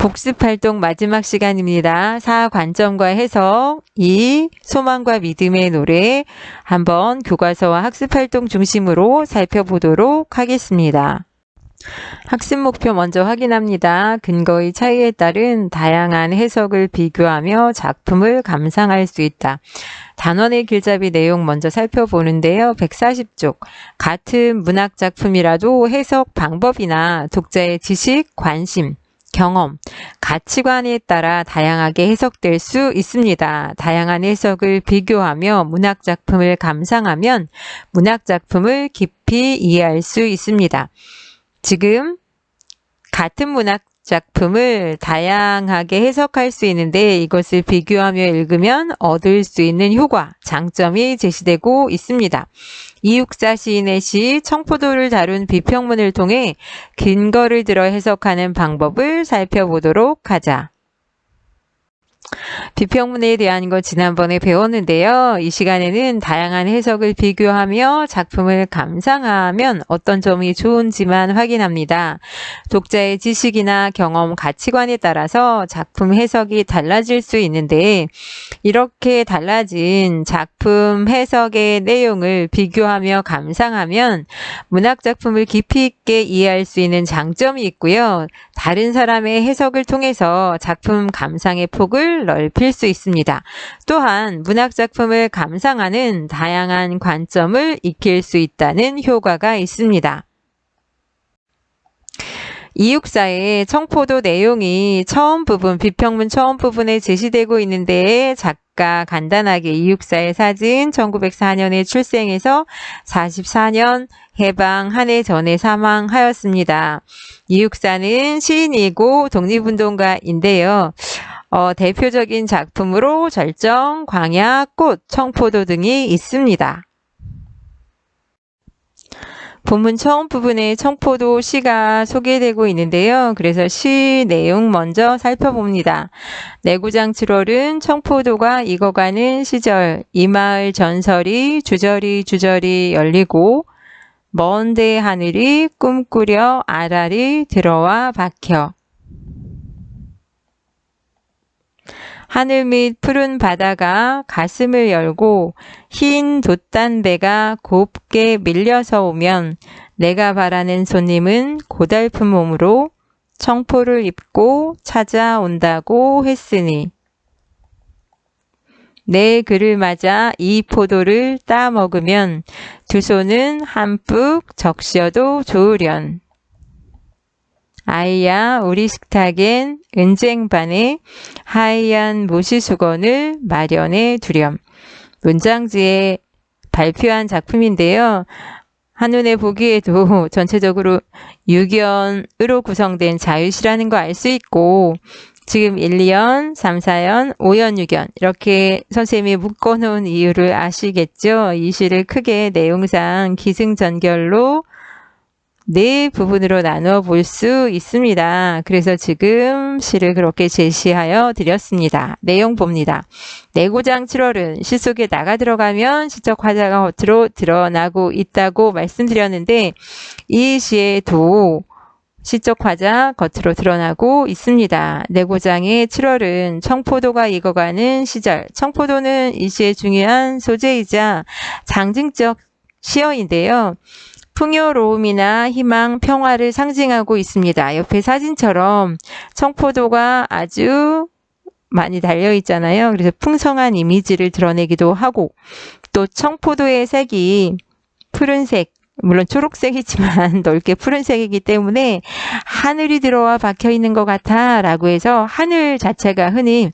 복습활동 마지막 시간입니다. 4관점과 해석 2. 소망과 믿음의 노래 한번 교과서와 학습활동 중심으로 살펴보도록 하겠습니다. 학습 목표 먼저 확인합니다. 근거의 차이에 따른 다양한 해석을 비교하며 작품을 감상할 수 있다. 단원의 길잡이 내용 먼저 살펴보는데요. 140쪽. 같은 문학작품이라도 해석 방법이나 독자의 지식, 관심, 경험, 가치관에 따라 다양하게 해석될 수 있습니다. 다양한 해석을 비교하며 문학작품을 감상하면 문학작품을 깊이 이해할 수 있습니다. 지금 같은 문학작품을 다양하게 해석할 수 있는데 이것을 비교하며 읽으면 얻을 수 있는 효과, 장점이 제시되고 있습니다. 이육사 시인의 시 청포도를 다룬 비평문을 통해 근거를 들어 해석하는 방법을 살펴보도록 하자. 비평문에 대한 거 지난번에 배웠는데요. 이 시간에는 다양한 해석을 비교하며 작품을 감상하면 어떤 점이 좋은지만 확인합니다. 독자의 지식이나 경험, 가치관에 따라서 작품 해석이 달라질 수 있는데 이렇게 달라진 작품 해석의 내용을 비교하며 감상하면 문학작품을 깊이 있게 이해할 수 있는 장점이 있고요. 다른 사람의 해석을 통해서 작품 감상의 폭을 넓힐 수 있습니다. 또한 문학작품을 감상하는 다양한 관점을 익힐 수 있다는 효과가 있습니다. 이육사의 청포도 내용이 처음 부분, 비평문 처음 부분에 제시되고 있는데 작가 간단하게 이육사의 사진 1904년에 출생해서 44년 해방 한 해 전에 사망하였습니다. 이육사는 시인이고 독립운동가인데요. 대표적인 작품으로 절정, 광야, 꽃, 청포도 등이 있습니다. 본문 처음 부분에 청포도 시가 소개되고 있는데요. 그래서 시 내용 먼저 살펴봅니다. 내구장 7월은 청포도가 익어가는 시절, 이 마을 전설이 주저리 열리고 먼데 하늘이 꿈꾸려 알알이 들어와 박혀 하늘 및 푸른 바다가 가슴을 열고 흰 돛단배가 곱게 밀려서 오면 내가 바라는 손님은 고달픈 몸으로 청포를 입고 찾아온다고 했으니 내 그를 맞아 이 포도를 따 먹으면 두 손은 한뿍 적셔도 좋으련. 아이야 우리 식탁엔 은쟁반에 하얀 모시수건을 마련해 두렴. 문장지에 발표한 작품인데요. 한눈에 보기에도 전체적으로 육연으로 구성된 자유시라는 거 알 수 있고 지금 1, 2연, 3, 4연, 5연, 6연 이렇게 선생님이 묶어놓은 이유를 아시겠죠? 이 시를 크게 내용상 기승전결로 네 부분으로 나누어 볼 수 있습니다. 그래서 지금 시를 그렇게 제시하여 드렸습니다. 내용 봅니다. 내구장 7월은 시 속에 나가 들어가면 시적 화자가 겉으로 드러나고 있다고 말씀드렸는데 이 시에도 시적 화자 겉으로 드러나고 있습니다. 내고장의 7월은 청포도가 익어가는 시절. 청포도는 이 시의 중요한 소재이자 상징적 시어인데요. 풍요로움이나 희망, 평화를 상징하고 있습니다. 옆에 사진처럼 청포도가 아주 많이 달려 있잖아요. 그래서 풍성한 이미지를 드러내기도 하고 또 청포도의 색이 푸른색, 물론 초록색이지만 넓게 푸른색이기 때문에 하늘이 들어와 박혀 있는 것 같아 라고 해서 하늘 자체가 흔히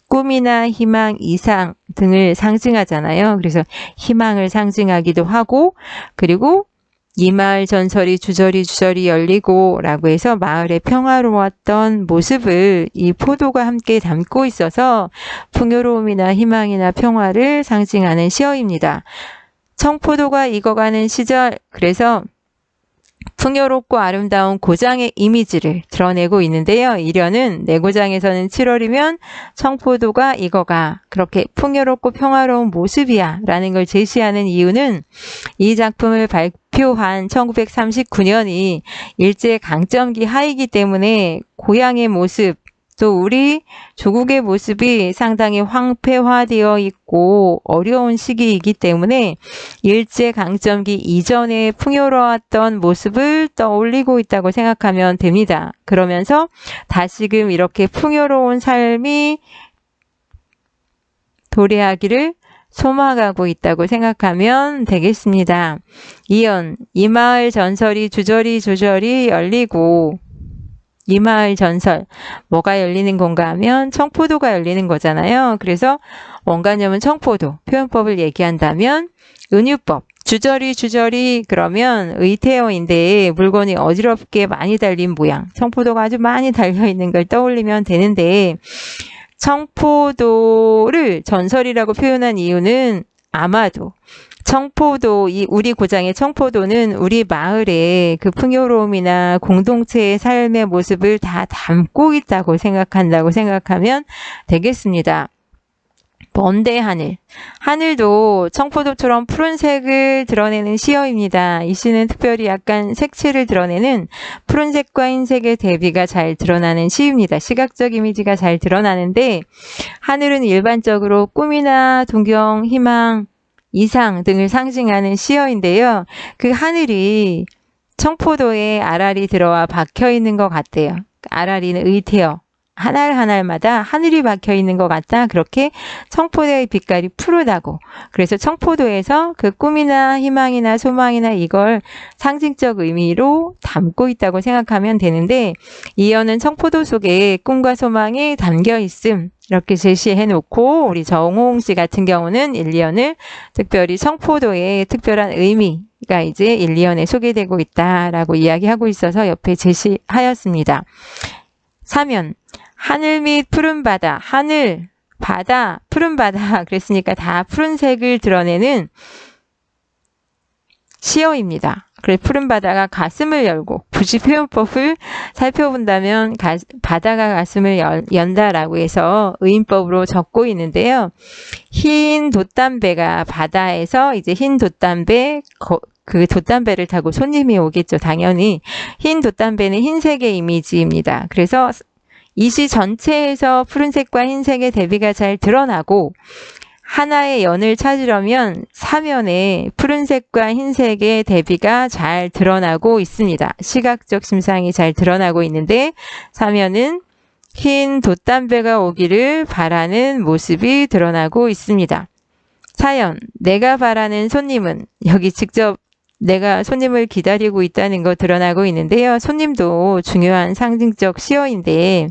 꿈이나 희망, 이상 등을 상징하잖아요. 그래서 희망을 상징하기도 하고 그리고 이 마을 전설이 주저리 열리고 라고 해서 마을의 평화로웠던 모습을 이 포도가 함께 담고 있어서 풍요로움이나 희망이나 평화를 상징하는 시어입니다. 청포도가 익어가는 시절, 그래서 풍요롭고 아름다운 고장의 이미지를 드러내고 있는데요. 이련은 내고장에서는 7월이면 청포도가 익어가 그렇게 풍요롭고 평화로운 모습이야 라는 걸 제시하는 이유는 이 작품을 발표한 1939년이 일제 강점기 하이기 때문에 고향의 모습, 또 우리 조국의 모습이 상당히 황폐화되어 있고 어려운 시기이기 때문에 일제강점기 이전에 풍요로웠던 모습을 떠올리고 있다고 생각하면 됩니다. 그러면서 다시금 이렇게 풍요로운 삶이 도래하기를 소망하고 있다고 생각하면 되겠습니다. 이연, 이 마을 전설이 주저리 열리고, 이 마을 전설, 뭐가 열리는 건가 하면 청포도가 열리는 거잖아요. 그래서 원관념은 청포도, 표현법을 얘기한다면 은유법, 주저리 그러면 의태어인데 물건이 어지럽게 많이 달린 모양, 청포도가 아주 많이 달려있는 걸 떠올리면 되는데, 청포도를 전설이라고 표현한 이유는 아마도 청포도, 우리 고장의 청포도는 우리 마을의 그 풍요로움이나 공동체의 삶의 모습을 다 담고 있다고 생각하면 되겠습니다. 먼데 하늘. 하늘도 청포도처럼 푸른색을 드러내는 시어입니다. 이 시는 특별히 약간 색채를 드러내는 푸른색과 흰색의 대비가 잘 드러나는 시입니다. 시각적 이미지가 잘 드러나는데 하늘은 일반적으로 꿈이나 동경, 희망, 이상 등을 상징하는 시어인데요. 그 하늘이 청포도에 알알이 들어와 박혀 있는 것 같대요. 알알이는 의태어. 하나마다 하늘이 박혀 있는 것 같다. 그렇게 청포도의 빛깔이 푸르다고. 그래서 청포도에서 그 꿈이나 희망이나 소망이나 이걸 상징적 의미로 담고 있다고 생각하면 되는데 이어는 청포도 속에 꿈과 소망이 담겨 있음. 이렇게 제시해 놓고 우리 정호홍 씨 같은 경우는 1년을 특별히 청포도의 특별한 의미가 이제 1년에 소개되고 있다라고 이야기하고 있어서 옆에 제시하였습니다. 사면 하늘 및 푸른 바다, 하늘, 바다, 푸른 바다 그랬으니까 다 푸른색을 드러내는 시어입니다. 그래서 푸른 바다가 가슴을 열고 부지 표현법을 살펴본다면 바다가 가슴을 연다라고 해서 의인법으로 적고 있는데요. 흰 돛담배가 바다에서 이제 흰 돛담배 그 돛담배를 타고 손님이 오겠죠. 당연히 흰 돛담배는 흰색의 이미지입니다. 그래서 이 시 전체에서 푸른색과 흰색의 대비가 잘 드러나고 하나의 연을 찾으려면 사면에 푸른색과 흰색의 대비가 잘 드러나고 있습니다. 시각적 심상이 잘 드러나고 있는데 사면은 흰 돛담배가 오기를 바라는 모습이 드러나고 있습니다. 사연, 내가 바라는 손님은 여기 직접 내가 손님을 기다리고 있다는 거 드러나고 있는데요. 손님도 중요한 상징적 시어인데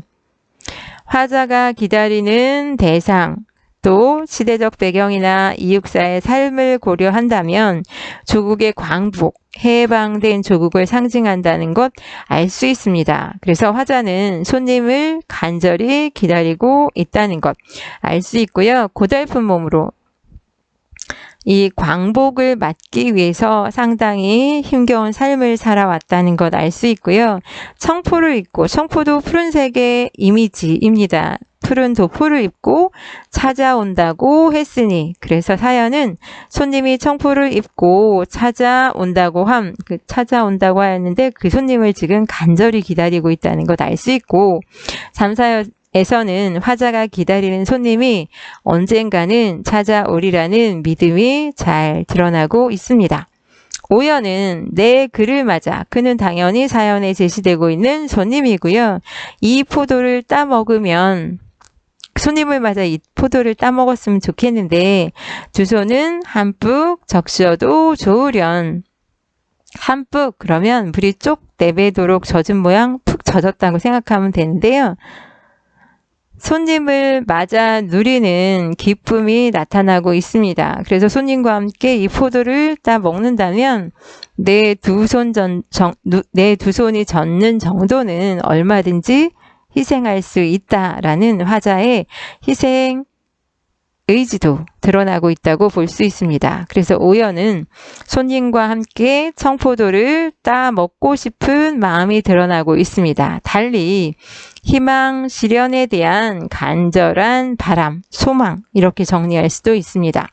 화자가 기다리는 대상 또 시대적 배경이나 이육사의 삶을 고려한다면 조국의 광복, 해방된 조국을 상징한다는 것 알 수 있습니다. 그래서 화자는 손님을 간절히 기다리고 있다는 것 알 수 있고요. 고달픈 몸으로 이 광복을 맞기 위해서 상당히 힘겨운 삶을 살아왔다는 것 알 수 있고요. 청포를 입고 청포도 푸른색의 이미지입니다. 푸른 도포를 입고 찾아온다고 했으니 그래서 사연은 손님이 청포를 입고 찾아온다고 찾아온다고 하였는데 그 손님을 지금 간절히 기다리고 있다는 것 알 수 있고 3사에서는 화자가 기다리는 손님이 언젠가는 찾아오리라는 믿음이 잘 드러나고 있습니다. 오연은 내 글을 맞아 그는 당연히 사연에 제시되고 있는 손님이고요. 이 포도를 따먹으면 손님을 맞아 이 포도를 따먹었으면 좋겠는데 주소는 한뿍 적셔도 좋으련 한뿍 그러면 물이 쪽 내배도록 젖은 모양 푹 젖었다고 생각하면 되는데요. 손님을 맞아 누리는 기쁨이 나타나고 있습니다. 그래서 손님과 함께 이 포도를 따 먹는다면 내 두 손이 젖는 정도는 얼마든지 희생할 수 있다라는 화자의 희생 의지도 드러나고 있다고 볼 수 있습니다. 그래서 오연은 손님과 함께 청포도를 따 먹고 싶은 마음이 드러나고 있습니다. 달리 희망, 실현에 대한 간절한 바람, 소망 이렇게 정리할 수도 있습니다.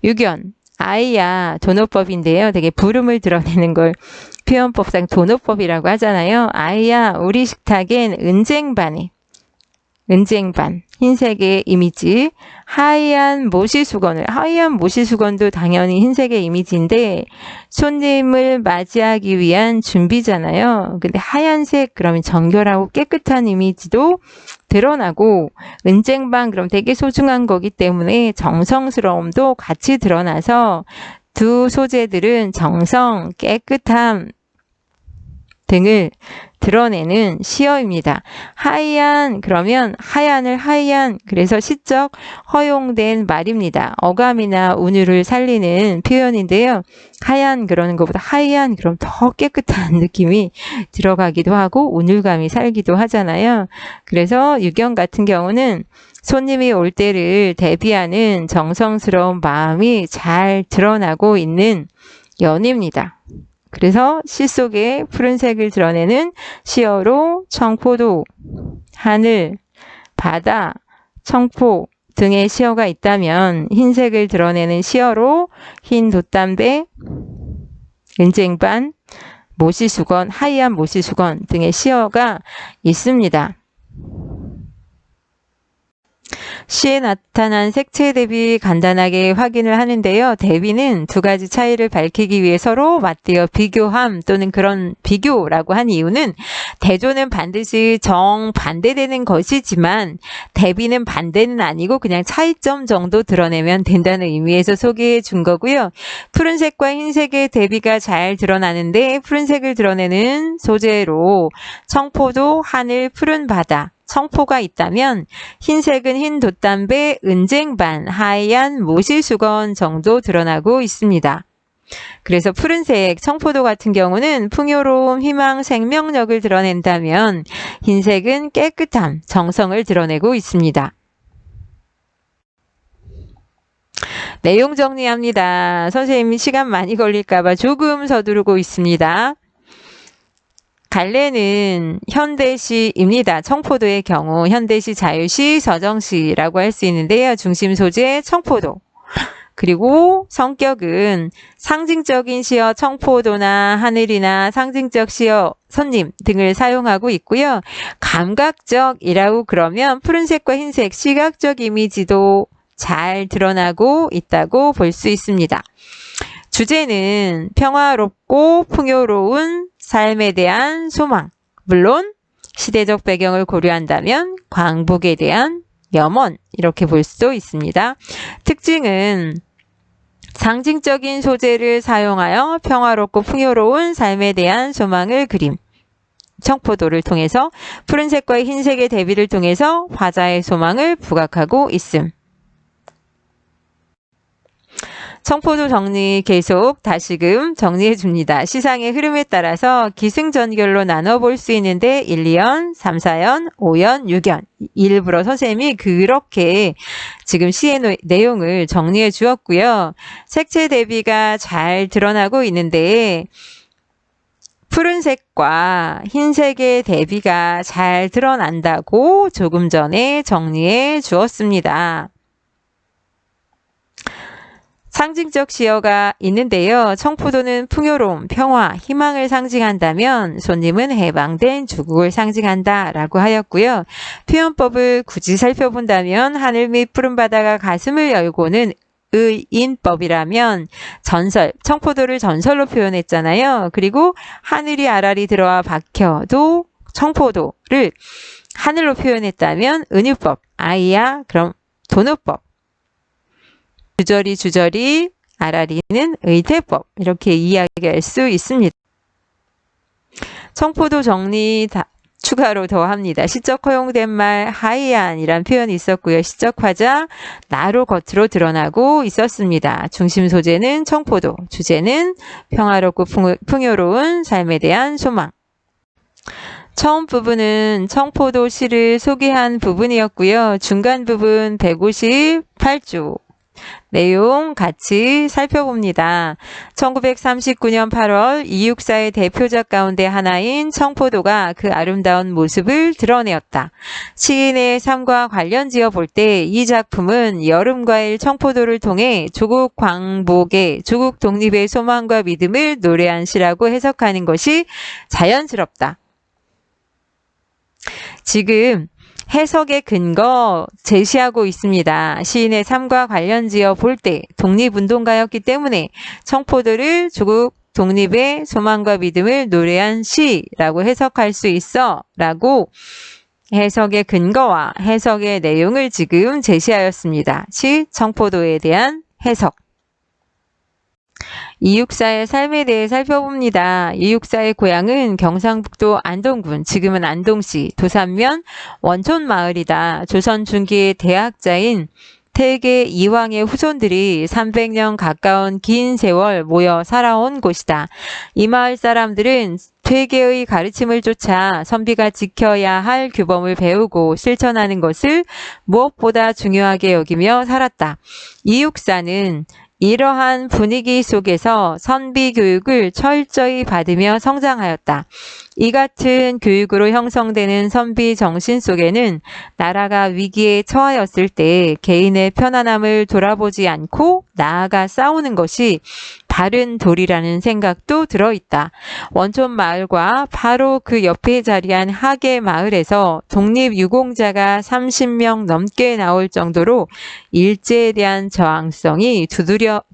유견, 아이야 도노법인데요. 되게 부름을 드러내는 걸 표현법상 도노법이라고 하잖아요. 아이야 우리 식탁엔 은쟁반에 은쟁반, 흰색의 이미지, 하얀 모시수건도 당연히 흰색의 이미지인데 손님을 맞이하기 위한 준비잖아요. 근데 하얀색 그러면 정결하고 깨끗한 이미지도 드러나고 은쟁반 그럼 되게 소중한 거기 때문에 정성스러움도 같이 드러나서 두 소재들은 정성, 깨끗함 등을 드러내는 시어입니다. 하얀 그러면 하얀을 하얀 그래서 시적 허용된 말입니다. 어감이나 운율을 살리는 표현인데요. 하얀 그러는 것보다 하얀 그럼 더 깨끗한 느낌이 들어가기도 하고 운율감이 살기도 하잖아요. 그래서 유경 같은 경우는 손님이 올 때를 대비하는 정성스러운 마음이 잘 드러나고 있는 연입니다. 그래서 시 속에 푸른색을 드러내는 시어로 청포도, 하늘, 바다, 청포 등의 시어가 있다면 흰색을 드러내는 시어로 흰 돛담배, 은쟁반, 모시수건, 하얀 모시수건 등의 시어가 있습니다. 시에 나타난 색채 대비 간단하게 확인을 하는데요. 대비는 두 가지 차이를 밝히기 위해 서로 맞대어 비교함 또는 그런 비교라고 한 이유는 대조는 반드시 정반대되는 것이지만 대비는 반대는 아니고 그냥 차이점 정도 드러내면 된다는 의미에서 소개해 준 거고요. 푸른색과 흰색의 대비가 잘 드러나는데 푸른색을 드러내는 소재로 청포도, 하늘, 푸른 바다, 청포가 있다면 흰색은 흰 돛담배, 은쟁반, 하얀 모시수건 정도 드러나고 있습니다. 그래서 푸른색, 청포도 같은 경우는 풍요로움, 희망, 생명력을 드러낸다면 흰색은 깨끗함, 정성을 드러내고 있습니다. 내용 정리합니다. 선생님이 시간 많이 걸릴까봐 조금 서두르고 있습니다. 갈래는 현대시입니다. 청포도의 경우 현대시, 자유시, 서정시라고 할 수 있는데요. 중심 소재 청포도. 그리고 성격은 상징적인 시어 청포도나 하늘이나 상징적 시어 손님 등을 사용하고 있고요. 감각적이라고 그러면 푸른색과 흰색 시각적 이미지도 잘 드러나고 있다고 볼 수 있습니다. 주제는 평화롭고 풍요로운 삶에 대한 소망, 물론 시대적 배경을 고려한다면 광복에 대한 염원 이렇게 볼 수도 있습니다. 특징은 상징적인 소재를 사용하여 평화롭고 풍요로운 삶에 대한 소망을 그림, 청포도를 통해서 푸른색과 흰색의 대비를 통해서 화자의 소망을 부각하고 있음. 청포도 정리 계속 다시금 정리해 줍니다. 시상의 흐름에 따라서 기승전결로 나눠볼 수 있는데 1, 2연, 3, 4연, 5연, 6연. 일부러 선생님이 그렇게 지금 시의 내용을 정리해 주었고요. 색채 대비가 잘 드러나고 있는데 푸른색과 흰색의 대비가 잘 드러난다고 조금 전에 정리해 주었습니다. 상징적 시어가 있는데요. 청포도는 풍요로움, 평화, 희망을 상징한다면 손님은 해방된 주국을 상징한다 라고 하였고요. 표현법을 굳이 살펴본다면 하늘 및 푸른 바다가 가슴을 열고는 의인법이라면 전설, 청포도를 전설로 표현했잖아요. 그리고 하늘이 아라리 들어와 박혀도 청포도를 하늘로 표현했다면 은유법, 아이야 그럼 도노법. 주저리 아라리는 의태법 이렇게 이야기할 수 있습니다. 청포도 정리 추가로 더합니다. 시적 허용된 말 하이안이란 표현이 있었고요. 시적 화자 나로 겉으로 드러나고 있었습니다. 중심 소재는 청포도, 주제는 평화롭고 풍요로운 삶에 대한 소망. 처음 부분은 청포도 시를 소개한 부분이었고요. 중간 부분 158조. 내용 같이 살펴봅니다. 1939년 8월 이육사의 대표작 가운데 하나인 청포도가 그 아름다운 모습을 드러내었다. 시인의 삶과 관련지어 볼 때 이 작품은 여름과일 청포도를 통해 조국 광복의, 조국 독립의 소망과 믿음을 노래한 시라고 해석하는 것이 자연스럽다. 지금 해석의 근거 제시하고 있습니다. 시인의 삶과 관련지어 볼 때 독립운동가였기 때문에 청포도를 조국 독립의 소망과 믿음을 노래한 시라고 해석할 수 있어 라고 해석의 근거와 해석의 내용을 지금 제시하였습니다. 시 청포도에 대한 해석. 이육사의 삶에 대해 살펴봅니다. 이육사의 고향은 경상북도 안동군, 지금은 안동시 도산면 원촌마을이다. 조선 중기의 대학자인 태계 이황의 후손들이 300년 가까운 긴 세월 모여 살아온 곳이다. 이 마을 사람들은 퇴계의 가르침을 쫓아 선비가 지켜야 할 규범을 배우고 실천하는 것을 무엇보다 중요하게 여기며 살았다. 이육사는 이러한 분위기 속에서 선비 교육을 철저히 받으며 성장하였다. 이 같은 교육으로 형성되는 선비 정신 속에는 나라가 위기에 처하였을 때 개인의 편안함을 돌아보지 않고 나아가 싸우는 것이 바른 도리라는 생각도 들어있다. 원촌 마을과 바로 그 옆에 자리한 하계 마을에서 독립유공자가 30명 넘게 나올 정도로 일제에 대한 저항성이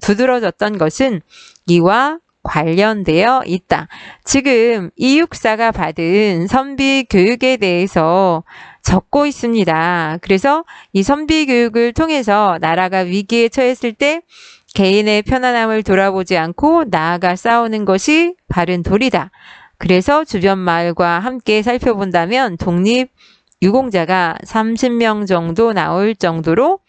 두드러졌던 것은 이와 관련되어 있다. 지금 이육사가 받은 선비 교육에 대해서 적고 있습니다. 그래서 이 선비 교육을 통해서 나라가 위기에 처했을 때 개인의 편안함을 돌아보지 않고 나아가 싸우는 것이 바른 도리다. 그래서 주변 마을과 함께 살펴본다면 독립유공자가 30명 정도 나올 정도로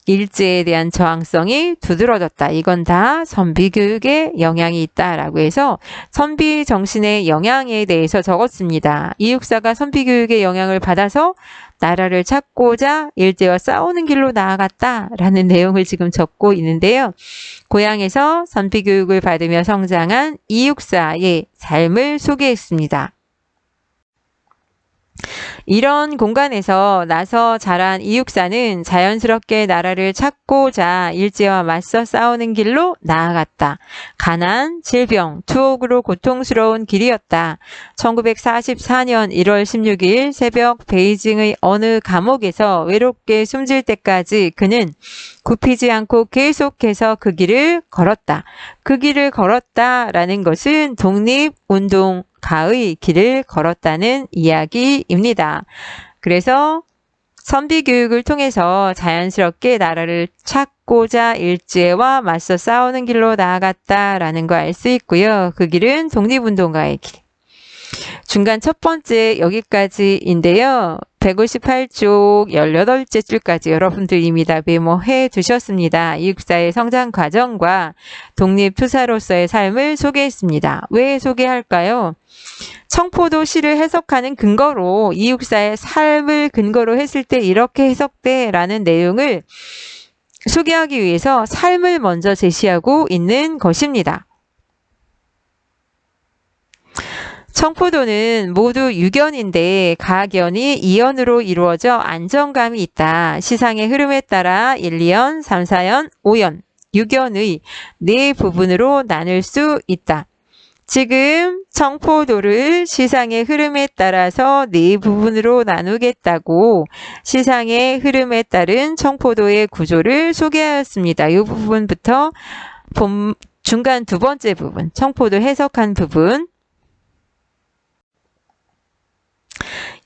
일제에 대한 저항성이 두드러졌다. 이건 다 선비교육에 영향이 있다라고 해서 선비 정신의 영향에 대해서 적었습니다. 이육사가 선비교육의 영향을 받아서 나라를 찾고자 일제와 싸우는 길로 나아갔다라는 내용을 지금 적고 있는데요. 고향에서 선비교육을 받으며 성장한 이육사의 삶을 소개했습니다. 이런 공간에서 나서 자란 이육사는 자연스럽게 나라를 찾고자 일제와 맞서 싸우는 길로 나아갔다. 가난, 질병, 투옥으로 고통스러운 길이었다. 1944년 1월 16일 새벽 베이징의 어느 감옥에서 외롭게 숨질 때까지 그는 굽히지 않고 계속해서 그 길을 걸었다. 그 길을 걸었다라는 것은 독립운동 가의 길을 걸었다는 이야기입니다. 그래서 선비교육을 통해서 자연스럽게 나라를 찾고자 일제와 맞서 싸우는 길로 나아갔다라는 거 알 수 있고요. 그 길은 독립운동가의 길. 중간 첫 번째 여기까지인데요. 158쪽 18째 줄까지 여러분들 이미 다 메모해 두셨습니다. 이육사의 성장 과정과 독립투사로서의 삶을 소개했습니다. 왜 소개할까요? 청포도 시를 해석하는 근거로 이육사의 삶을 근거로 했을 때 이렇게 해석돼 라는 내용을 소개하기 위해서 삶을 먼저 제시하고 있는 것입니다. 청포도는 모두 유견인데 각 연이 2연으로 이루어져 안정감이 있다. 시상의 흐름에 따라 1, 2연, 3, 4연, 5연, 6연의 4부분으로 나눌 수 있다. 지금 청포도를 시상의 흐름에 따라서 4부분으로 나누겠다고 시상의 흐름에 따른 청포도의 구조를 소개하였습니다. 이 부분부터 중간 두 번째 부분, 청포도 해석한 부분.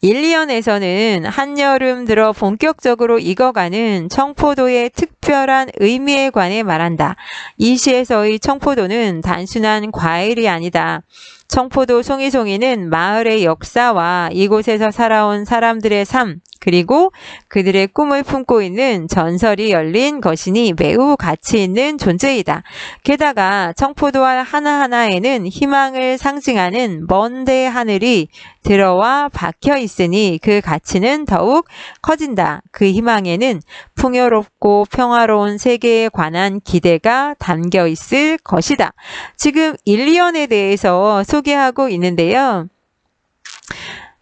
1, 2연에서는 한여름 들어 본격적으로 익어가는 청포도의 특별한 의미에 관해 말한다. 이 시에서의 청포도는 단순한 과일이 아니다. 청포도 송이송이는 마을의 역사와 이곳에서 살아온 사람들의 삶, 그리고 그들의 꿈을 품고 있는 전설이 열린 것이니 매우 가치 있는 존재이다. 게다가 청포도알 하나하나에는 희망을 상징하는 먼데 하늘이 들어와 박혀 있으니 그 가치는 더욱 커진다. 그 희망에는 풍요롭고 평화로운 세계에 관한 기대가 담겨 있을 것이다. 지금 1, 2연에 대해서 소개하고 있는데요.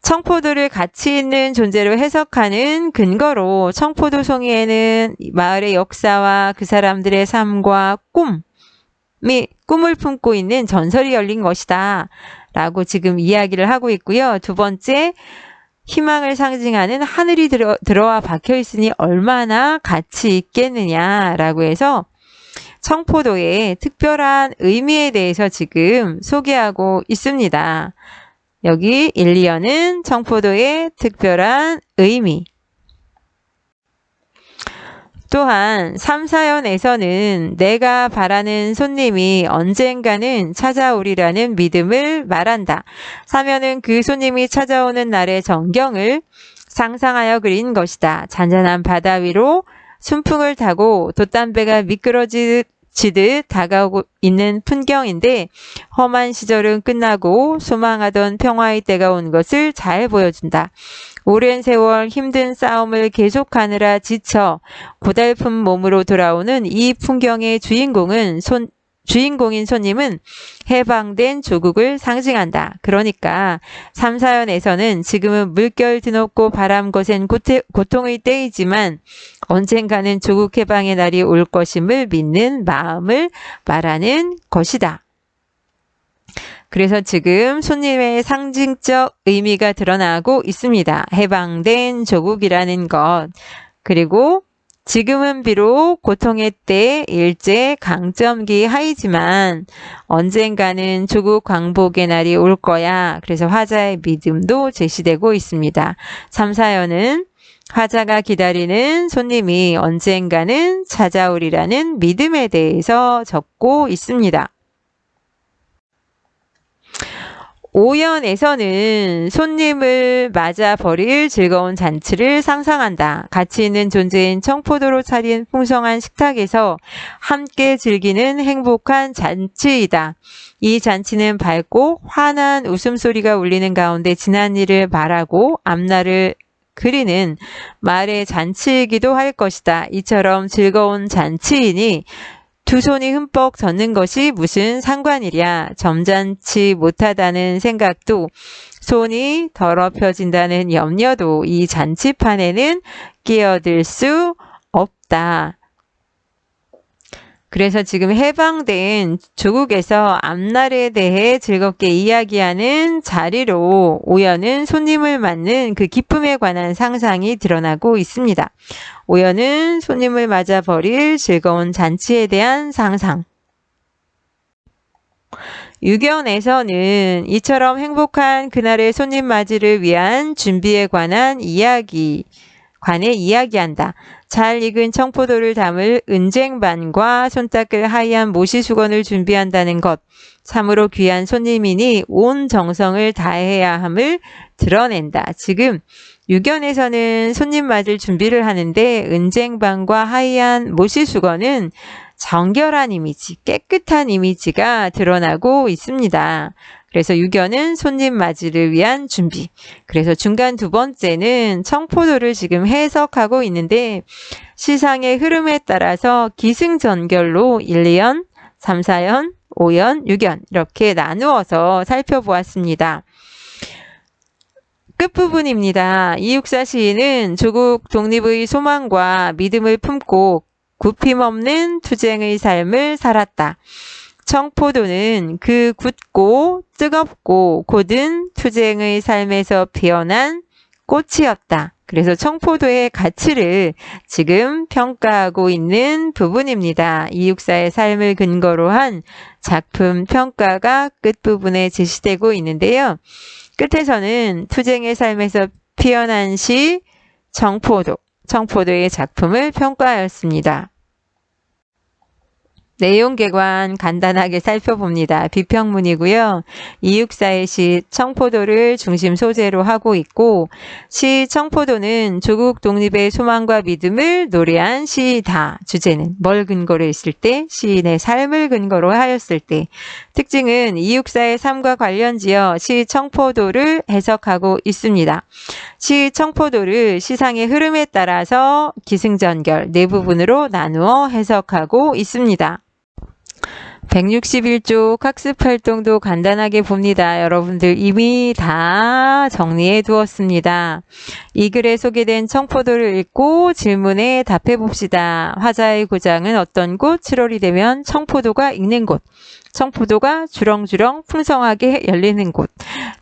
청포도를 가치 있는 존재로 해석하는 근거로 청포도 송이에는 마을의 역사와 그 사람들의 삶과 꿈을 품고 있는 전설이 열린 것이다 라고 지금 이야기를 하고 있고요. 두 번째, 희망을 상징하는 하늘이 들어와 박혀 있으니 얼마나 가치 있겠느냐라고 해서 청포도의 특별한 의미에 대해서 지금 소개하고 있습니다. 여기 1, 2연은 청포도의 특별한 의미. 또한 3, 4연에서는 내가 바라는 손님이 언젠가는 찾아오리라는 믿음을 말한다. 3연은 그 손님이 찾아오는 날의 전경을 상상하여 그린 것이다. 잔잔한 바다 위로 순풍을 타고 돛담배가 미끄러지듯 다가오고 있는 풍경인데 험한 시절은 끝나고 소망하던 평화의 때가 온 것을 잘 보여준다. 오랜 세월 힘든 싸움을 계속하느라 지쳐 고달픈 몸으로 돌아오는 이 풍경의 주인공인 손님은 해방된 조국을 상징한다. 그러니까 3, 4연에서는 지금은 물결 드높고 바람 거센 고통의 때이지만 언젠가는 조국 해방의 날이 올 것임을 믿는 마음을 말하는 것이다. 그래서 지금 손님의 상징적 의미가 드러나고 있습니다. 해방된 조국이라는 것. 그리고 지금은 비록 고통의 때 일제 강점기 하이지만 언젠가는 조국 광복의 날이 올 거야. 그래서 화자의 믿음도 제시되고 있습니다. 3, 4연은 화자가 기다리는 손님이 언젠가는 찾아오리라는 믿음에 대해서 적고 있습니다. 5연에서는 손님을 맞아 버릴 즐거운 잔치를 상상한다. 가치 있는 존재인 청포도로 차린 풍성한 식탁에서 함께 즐기는 행복한 잔치이다. 이 잔치는 밝고 환한 웃음소리가 울리는 가운데 지난 일을 말하고 앞날을 그리는 말의 잔치이기도 할 것이다. 이처럼 즐거운 잔치이니 두 손이 흠뻑 젖는 것이 무슨 상관이랴. 점잖지 못하다는 생각도 손이 더럽혀진다는 염려도 이 잔치판에는 끼어들 수 없다. 그래서 지금 해방된 조국에서 앞날에 대해 즐겁게 이야기하는 자리로 5연은 손님을 맞는 그 기쁨에 관한 상상이 드러나고 있습니다. 5연은 손님을 맞아 버릴 즐거운 잔치에 대한 상상. 6연에서는 이처럼 행복한 그날의 손님 맞이를 위한 준비에 관해 이야기한다. 잘 익은 청포도를 담을 은쟁반과 손 닦을 하얀 모시수건을 준비한다는 것. 참으로 귀한 손님이니 온 정성을 다해야 함을 드러낸다. 지금 6연에서는 손님 맞을 준비를 하는데 은쟁반과 하얀 모시수건은 정결한 이미지, 깨끗한 이미지가 드러나고 있습니다. 그래서 6연은 손님 맞이를 위한 준비. 그래서 중간 두 번째는 청포도를 지금 해석하고 있는데 시상의 흐름에 따라서 기승전결로 1, 2연, 3, 4연, 5연, 6연 이렇게 나누어서 살펴보았습니다. 끝부분입니다. 이육사 시인은 조국 독립의 소망과 믿음을 품고 굽힘없는 투쟁의 삶을 살았다. 청포도는 그 굳고 뜨겁고 고든 투쟁의 삶에서 피어난 꽃이었다. 그래서 청포도의 가치를 지금 평가하고 있는 부분입니다. 이육사의 삶을 근거로 한 작품 평가가 끝부분에 제시되고 있는데요. 끝에서는 투쟁의 삶에서 피어난 시 청포도의 작품을 평가하였습니다. 내용 개관 간단하게 살펴봅니다. 비평문이고요. 이육사의 시 청포도를 중심 소재로 하고 있고 시 청포도는 조국 독립의 소망과 믿음을 노래한 시이다. 주제는 뭘 근거로 했을 때? 시인의 삶을 근거로 하였을 때. 특징은 이육사의 삶과 관련지어 시 청포도를 해석하고 있습니다. 시 청포도를 시상의 흐름에 따라서 기승전결 네 부분으로 나누어 해석하고 있습니다. 161쪽 학습활동도 간단하게 봅니다. 여러분들 이미 다 정리해 두었습니다. 이 글에 소개된 청포도를 읽고 질문에 답해 봅시다. 화자의 고장은 어떤 곳? 7월이 되면 청포도가 익는 곳. 청포도가 주렁주렁 풍성하게 열리는 곳.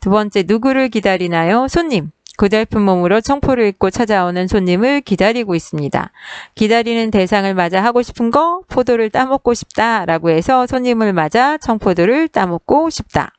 두 번째, 누구를 기다리나요? 손님. 고달픈 몸으로 청포를 입고 찾아오는 손님을 기다리고 있습니다. 기다리는 대상을 맞아 하고 싶은 거 포도를 따먹고 싶다 라고 해서 손님을 맞아 청포도를 따먹고 싶다.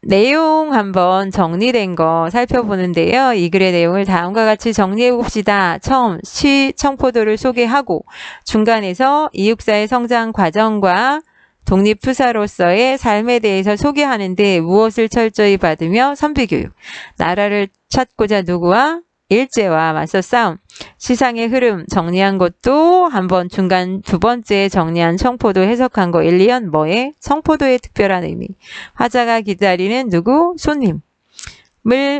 내용 한번 정리된 거 살펴보는데요. 이 글의 내용을 다음과 같이 정리해 봅시다. 처음 시 청포도를 소개하고 중간에서 이육사의 성장 과정과 독립투사로서의 삶에 대해서 소개하는데 무엇을 철저히 받으며 선비교육, 나라를 찾고자 누구와 일제와 맞서 싸움, 시상의 흐름 정리한 것도 한번 중간 두 번째 정리한 청포도 해석한 거 1, 2연 뭐에? 청포도의 특별한 의미, 화자가 기다리는 누구? 손님을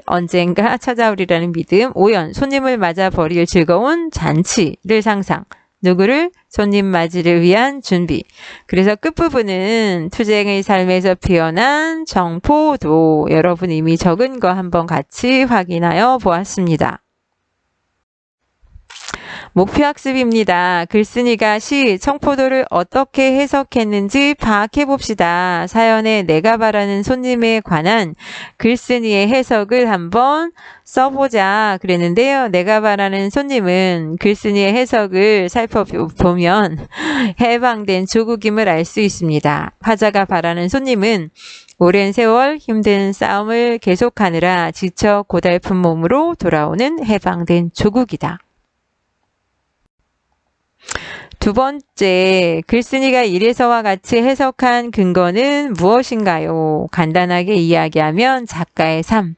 언젠가 찾아오리라는 믿음, 5연 손님을 맞아 벌일 즐거운 잔치를 상상, 누구를? 손님 맞이를 위한 준비. 그래서 끝부분은 투쟁의 삶에서 피어난 청포도. 여러분 이미 적은 거 한번 같이 확인하여 보았습니다. 목표학습입니다. 글쓴이가 시 청포도를 어떻게 해석했는지 파악해 봅시다. 사연에 내가 바라는 손님에 관한 글쓴이의 해석을 한번 써보자 그랬는데요. 내가 바라는 손님은 글쓴이의 해석을 살펴보면 해방된 조국임을 알 수 있습니다. 화자가 바라는 손님은 오랜 세월 힘든 싸움을 계속하느라 지쳐 고달픈 몸으로 돌아오는 해방된 조국이다. 두 번째, 글쓴이가 이래서와 같이 해석한 근거는 무엇인가요? 간단하게 이야기하면 작가의 삶.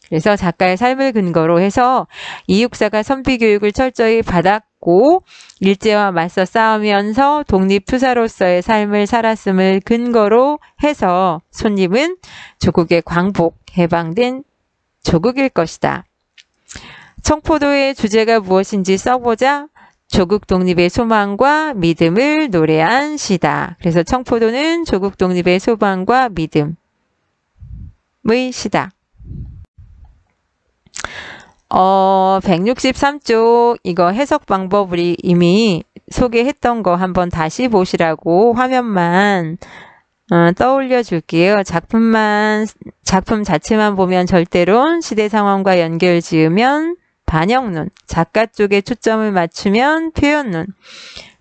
그래서 작가의 삶을 근거로 해서 이육사가 선비교육을 철저히 받았고 일제와 맞서 싸우면서 독립투사로서의 삶을 살았음을 근거로 해서 손님은 조국의 광복, 해방된 조국일 것이다. 청포도의 주제가 무엇인지 써보자. 조국 독립의 소망과 믿음을 노래한 시다. 그래서 청포도는 조국 독립의 소망과 믿음의 시다. 163쪽 이거 해석 방법 우리 이미 소개했던 거 한번 다시 보시라고 화면만 떠올려 줄게요. 작품 자체만 보면 절대론, 시대 상황과 연결 지으면 반영론, 작가 쪽에 초점을 맞추면 표현론,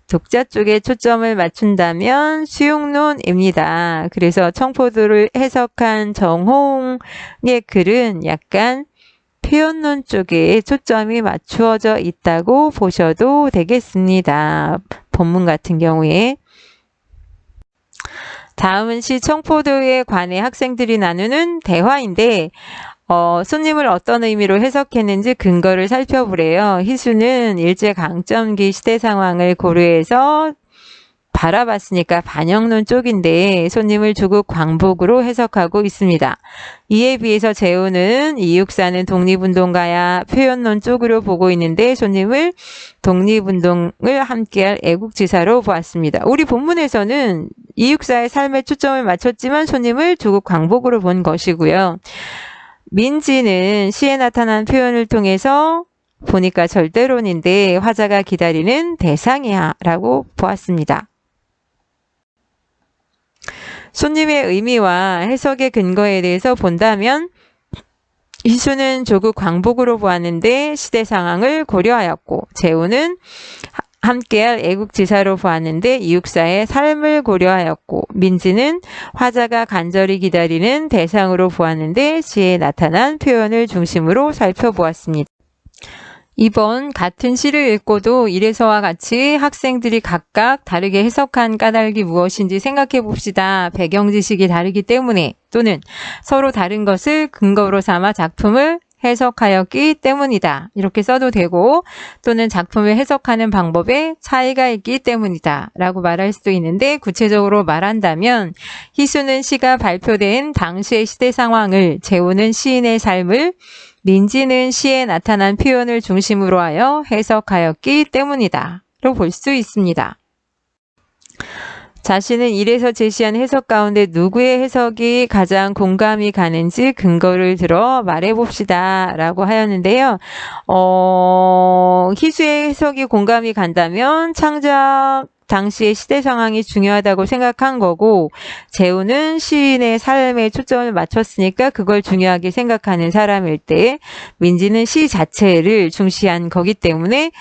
독자 쪽에 초점을 맞춘다면 수용론입니다. 그래서 청포도를 해석한 정홍의 글은 약간 표현론 쪽에 초점이 맞추어져 있다고 보셔도 되겠습니다. 본문 같은 경우에. 다음은 시 청포도에 관해 학생들이 나누는 대화인데 손님을 어떤 의미로 해석했는지 근거를 살펴보래요. 희수는 일제강점기 시대 상황을 고려해서 바라봤으니까 반영론 쪽인데 손님을 조국 광복으로 해석하고 있습니다. 이에 비해서 재우는 이육사는 독립운동가야 표현론 쪽으로 보고 있는데 손님을 독립운동을 함께할 애국지사로 보았습니다. 우리 본문에서는 이육사의 삶에 초점을 맞췄지만 손님을 조국 광복으로 본 것이고요. 민지는 시에 나타난 표현을 통해서 보니까 절대론인데 화자가 기다리는 대상이야 라고 보았습니다. 손님의 의미와 해석의 근거에 대해서 본다면 희수는 조국 광복으로 보았는데 시대 상황을 고려하였고 재우는 함께할 애국지사로 보았는데 이육사의 삶을 고려하였고 민지는 화자가 간절히 기다리는 대상으로 보았는데 시에 나타난 표현을 중심으로 살펴보았습니다. 이번 같은 시를 읽고도 이래서와 같이 학생들이 각각 다르게 해석한 까닭이 무엇인지 생각해 봅시다. 배경 지식이 다르기 때문에 또는 서로 다른 것을 근거로 삼아 작품을 해석하였기 때문이다. 이렇게 써도 되고 또는 작품을 해석하는 방법에 차이가 있기 때문이다 라고 말할 수도 있는데 구체적으로 말한다면 희수는 시가 발표된 당시의 시대 상황을 재우는 시인의 삶을 민지는 시에 나타난 표현을 중심으로 하여 해석하였기 때문이다 로 볼 수 있습니다. 자신은 일에서 제시한 해석 가운데 누구의 해석이 가장 공감이 가는지 근거를 들어 말해봅시다 라고 하였는데요. 희수의 해석이 공감이 간다면 창작 당시의 시대 상황이 중요하다고 생각한 거고, 재우는 시인의 삶에 초점을 맞췄으니까 그걸 중요하게 생각하는 사람일 때, 민지는 시 자체를 중시한 거기 때문에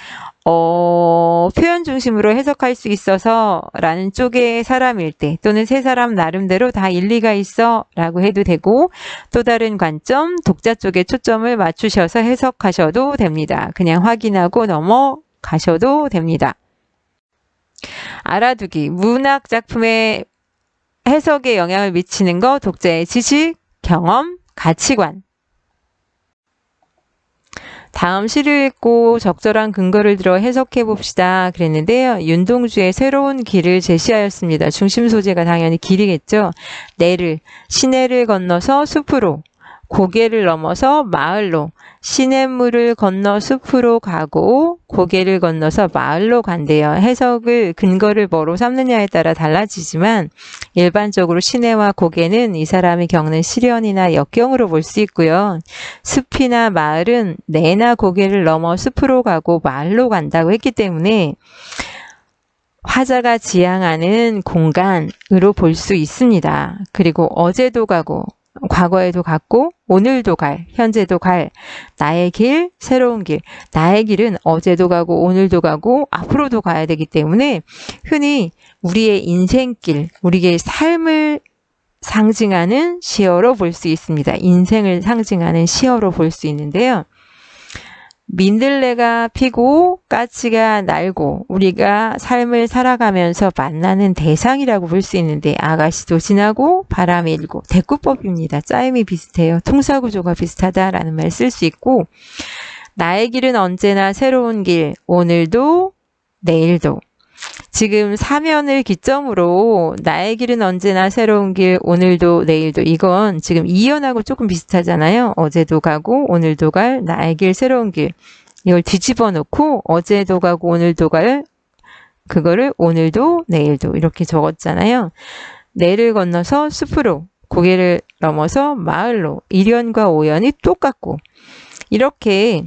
표현 중심으로 해석할 수 있어서 라는 쪽의 사람일 때, 또는 세 사람 나름대로 다 일리가 있어 라고 해도 되고, 또 다른 관점, 독자 쪽에 초점을 맞추셔서 해석하셔도 됩니다. 그냥 확인하고 넘어가셔도 됩니다. 알아두기, 문학 작품의 해석에 영향을 미치는 거, 독자의 지식, 경험, 가치관. 다음 시를 읽고 적절한 근거를 들어 해석해 봅시다 그랬는데요. 윤동주의 새로운 길을 제시하였습니다. 중심 소재가 당연히 길이겠죠. 내를, 시내를 건너서 숲으로, 고개를 넘어서 마을로, 시냇물을 건너 숲으로 가고 고개를 건너서 마을로 간대요. 해석을 근거를 뭐로 삼느냐에 따라 달라지지만 일반적으로 시내와 고개는 이 사람이 겪는 시련이나 역경으로 볼 수 있고요. 숲이나 마을은 내나 고개를 넘어 숲으로 가고 마을로 간다고 했기 때문에 화자가 지향하는 공간으로 볼 수 있습니다. 그리고 어제도 가고 과거에도 갔고 오늘도 갈, 현재도 갈, 나의 길, 새로운 길. 나의 길은 어제도 가고 오늘도 가고 앞으로도 가야 되기 때문에 흔히 우리의 인생길, 우리의 삶을 상징하는 시어로 볼 수 있습니다. 인생을 상징하는 시어로 볼 수 있는데요. 민들레가 피고 까치가 날고 우리가 삶을 살아가면서 만나는 대상이라고 볼 수 있는데 아가씨도 지나고 바람이 일고 대꾸법입니다. 짜임이 비슷해요. 통사구조가 비슷하다라는 말 쓸 수 있고 나의 길은 언제나 새로운 길 오늘도 내일도 지금 사면을 기점으로 나의 길은 언제나 새로운 길 오늘도 내일도 이건 지금 이연하고 조금 비슷하잖아요. 어제도 가고 오늘도 갈 나의 길 새로운 길 이걸 뒤집어 놓고 어제도 가고 오늘도 갈 그거를 오늘도 내일도 이렇게 적었잖아요. 내를 건너서 숲으로 고개를 넘어서 마을로 일연과 오연이 똑같고 이렇게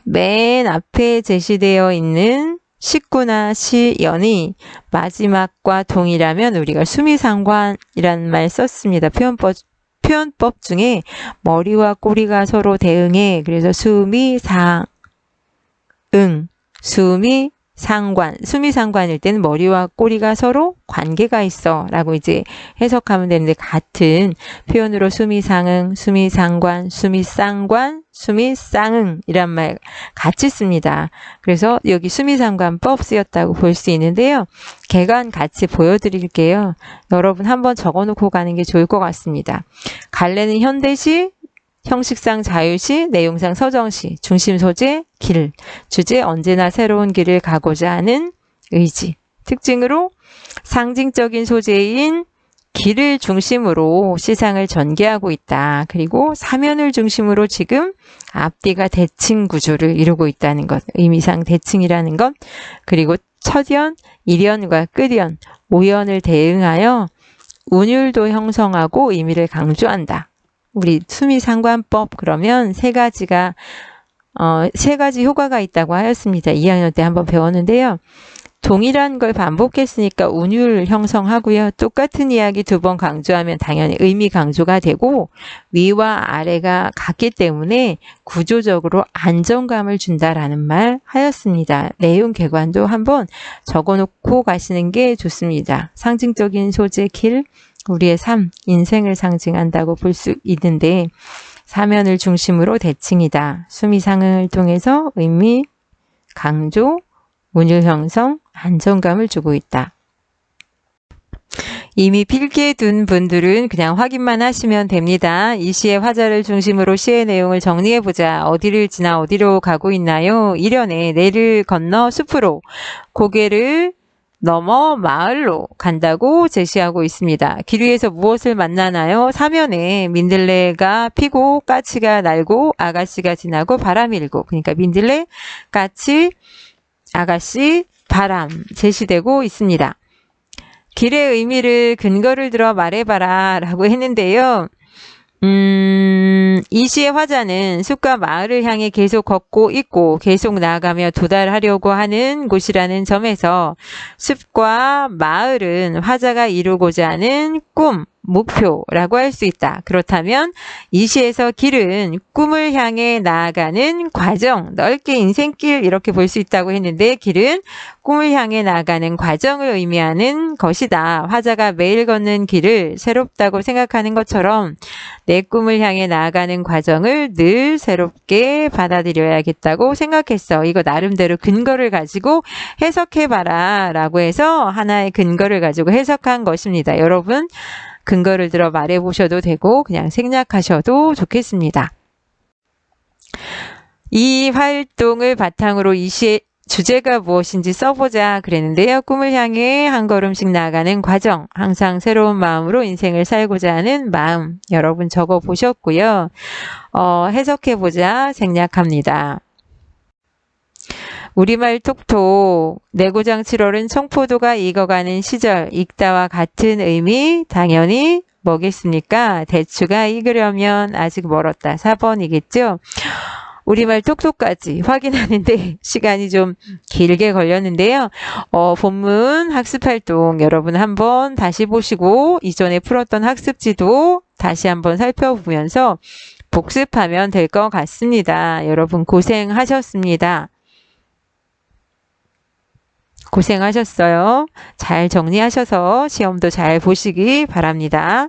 맨 앞에 제시되어 있는 식구나 시연이 마지막과 동일하면 우리가 수미상관이라는 말 썼습니다. 표현법 중에 머리와 꼬리가 서로 대응해. 그래서 수미상응, 수미상관일 때는 머리와 꼬리가 서로 관계가 있어 라고 이제 해석하면 되는데 같은 표현으로 수미상응, 수미상관, 수미쌍관, 수미쌍응 이란 말 같이 씁니다. 그래서 여기 수미상관법 쓰였다고 볼 수 있는데요. 개관 같이 보여드릴게요. 여러분 한번 적어놓고 가는 게 좋을 것 같습니다. 갈래는 현대시, 형식상 자유시, 내용상 서정시, 중심 소재, 길, 주제 언제나 새로운 길을 가고자 하는 의지, 특징으로 상징적인 소재인 길을 중심으로 시상을 전개하고 있다. 그리고 사면을 중심으로 지금 앞뒤가 대칭 구조를 이루고 있다는 것, 의미상 대칭이라는 것, 그리고 첫연, 일연과 끝연, 오연을 대응하여 운율도 형성하고 의미를 강조한다. 우리 수미상관법 그러면 세 가지 효과가 있다고 하였습니다. 2학년 때 한번 배웠는데요. 동일한 걸 반복했으니까 운율 형성하고요. 똑같은 이야기 두 번 강조하면 당연히 의미 강조가 되고 위와 아래가 같기 때문에 구조적으로 안정감을 준다라는 말 하였습니다. 내용 개관도 한번 적어놓고 가시는 게 좋습니다. 상징적인 소재 길, 우리의 삶, 인생을 상징한다고 볼 수 있는데 사면을 중심으로 대칭이다. 수미상응을 통해서 의미, 강조, 운율 형성, 안정감을 주고 있다. 이미 필기해 둔 분들은 그냥 확인만 하시면 됩니다. 이 시의 화자를 중심으로 시의 내용을 정리해보자. 어디를 지나 어디로 가고 있나요? 1연에 내를 건너 숲으로, 고개를 넘어 마을로 간다고 제시하고 있습니다. 길 위에서 무엇을 만나나요? 사면에 민들레가 피고 까치가 날고 아가씨가 지나고 바람이 일고 그러니까 민들레, 까치, 아가씨, 바람 제시되고 있습니다. 길의 의미를 근거를 들어 말해봐라 라고 했는데요. 이 시의 화자는 숲과 마을을 향해 계속 걷고 있고 계속 나아가며 도달하려고 하는 곳이라는 점에서 숲과 마을은 화자가 이루고자 하는 꿈, 목표라고 할 수 있다. 그렇다면 이 시에서 길은 꿈을 향해 나아가는 과정, 넓게 인생길 이렇게 볼 수 있다고 했는데 길은 꿈을 향해 나아가는 과정을 의미하는 것이다. 화자가 매일 걷는 길을 새롭다고 생각하는 것처럼 내 꿈을 향해 나아가는 과정을 늘 새롭게 받아들여야겠다고 생각했어. 이거 나름대로 근거를 가지고 해석해봐라 라고 해서 하나의 근거를 가지고 해석한 것입니다. 여러분 근거를 들어 말해보셔도 되고 그냥 생략하셔도 좋겠습니다. 이 활동을 바탕으로 이 시의 주제가 무엇인지 써보자 그랬는데요. 꿈을 향해 한 걸음씩 나아가는 과정, 항상 새로운 마음으로 인생을 살고자 하는 마음 여러분 적어보셨고요. 해석해보자 생략합니다. 우리말 톡톡 내고장 7월은 청포도가 익어가는 시절 익다와 같은 의미 당연히 뭐겠습니까? 대추가 익으려면 아직 멀었다. 4번이겠죠? 우리말 톡톡까지 확인하는데 시간이 좀 길게 걸렸는데요. 본문 학습활동 여러분 한번 다시 보시고 이전에 풀었던 학습지도 다시 한번 살펴보면서 복습하면 될 것 같습니다. 여러분 고생하셨습니다. 고생하셨어요. 잘 정리하셔서 시험도 잘 보시기 바랍니다.